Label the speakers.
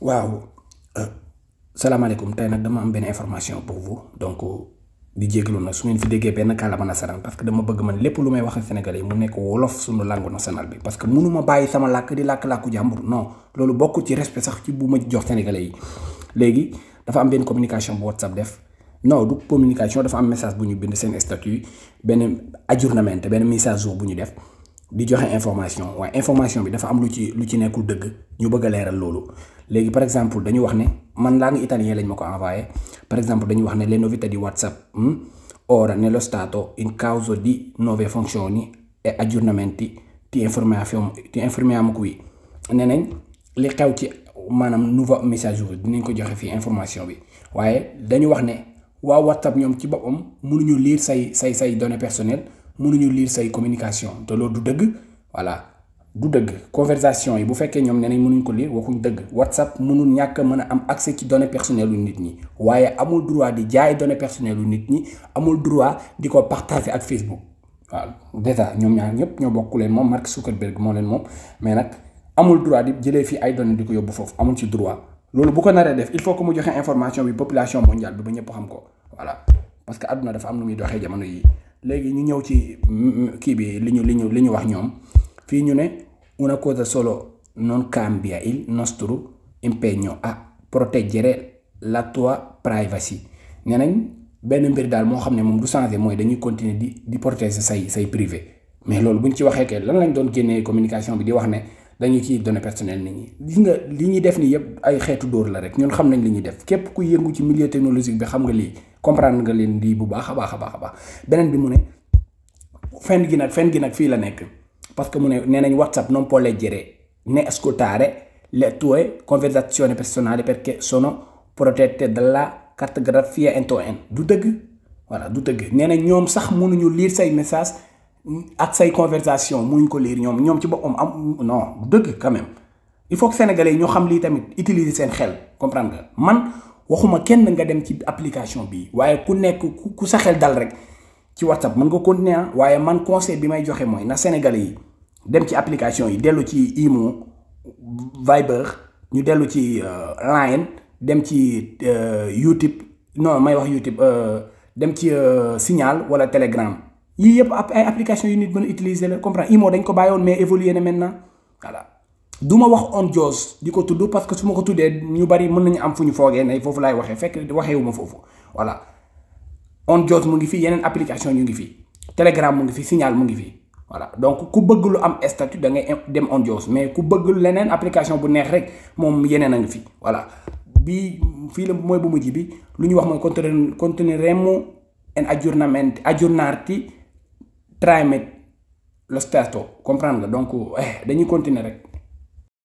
Speaker 1: waaw salaamaaleykum tey nag dama am benn information pour vous donc di jégalu nag su ngeen fi déggee benn kàllaama nasaraan parce que dama bëgg man lépp lu may wax ak sénégalais yi mu nekk wolof sunu langue nationale bi parce que mënuma bàyyi sama làkk di làkk-làkku jàmbur non loolu bokk ci respect sax ci bu ma jox sénégalais yi. léegi dafa am benn communication bu WhatsApp def non du communication dafa am message bu ñu bind seen statut benn ajournement benn mise à jour bu ñu def di joxe information waaye information bi dafa am lu ci nekkul dëgg ñu bëgg a leeral loolu. léegi par exemple dañu wax ne man langue italien lañ ma ko envoyé par exemple dañu wax ne le novità di WhatsApp ora nello stato in causa di nuove funzioni e aggiornamenti ti informiamo qui nee nañ li xew ci maanaam nouveau message bi dinañ ko joxe fii information bi waaye dañu wax ne waa WhatsApp ñoom ci boppam mënuñu lire say données personnelles mënuñu lire say communication te loolu du dëgg voilà. du dëgg conversation yi bu fekkee ñoom nee nañ mënuñ ko lire waxuñ dëgg WhatsApp mënul ñàkk mën a am accès ci données personnelles yu nit ñi waaye amul droit di jaay données personnelles yu nit ñi amul droit di ko partager ak Facebook waaw déjà ñoom ñaar ñëpp ñoo bokk leen moom Mark Zuckerberg moo leen moom mais nag amul droit di jëlee fii ay données di ko yóbbu foofu amul ci droit loolu bu ko naree def il faut que mu joxe information bi population mondiale bi ba ñëpp xam ko voilà parce que àdduna dafa am nu muy doxee jamono yi léegi ñu ñëw ci kii bi li ñu wax ñoom. fii ñu ne una cosa solo non cambia il nostro impegno a proteggere la tua privacy nee nañ benn mbir daal moo xam ne moom du changé mooy dañuy continuer di protéger say privé mais loolu buñ ci waxee ke lan lañ doon génnee communication bi di wax ne dañu ciy données personnelles nit ñi gis nga li ñuy def nii yëpp ay xeetu dóor la rek ñun xam nañ li ñuy def képp ku yëngu ci milieu technologique bi xam nga lii comprendre nga leen lii bu baax a baax beneen bi mu ne fen gi nag fii la nekk. parce que mu ne nee nañ WhatsApp non può leggere né ascoltare le tue conversazioni personali perché sono protette dalla cartografia end-to-end du dëgg voilà du dëgg nee nañ ñoom sax mënuñu lire say message ak say conversation mënuñ ko lire ñoom ci boppam am non du dëgg quand même il faut que sénégalais yi ñoo xam lii tamit utiliser seen xel comprendre nga man waxuma kenn nga dem ci application bi waaye ku nekk ku sa xel dal rek ci WhatsApp mën nga continuer waaye man conseil bi may joxe mooy na sénégalais yi dem ci application yi dellu ci Imo Viber ñu dellu ci Line dem ci YouTube non may wax YouTube dem ci Signal wala Telegram yii yëpp ay application yu nit mën a utiliser la comprendre Imo dañ ko bàyyoon mais évolué na maintenant voilà du ma wax OnJaws di ko tudd parce que su ma ko tuddee ñu bari mën nañu am fu ñu foogee ne foofu laay waxee fekk waxeewuma foofu voilà OnJaws mu ngi fi yeneen application ñu ngi fi Telegram mu ngi fi Signal mu ngi fi. voilà donc ku bëgg lu am statut da ngay dem OnJaws mais ku bëgg leneen application bu neex rek moom yeneen a ngi fi voilà bii fii la mooy bu mujj bi lu ñu wax mooy continueremo en aggiornarti tramite lo stato comprendre nga donc dañuy continuer rek.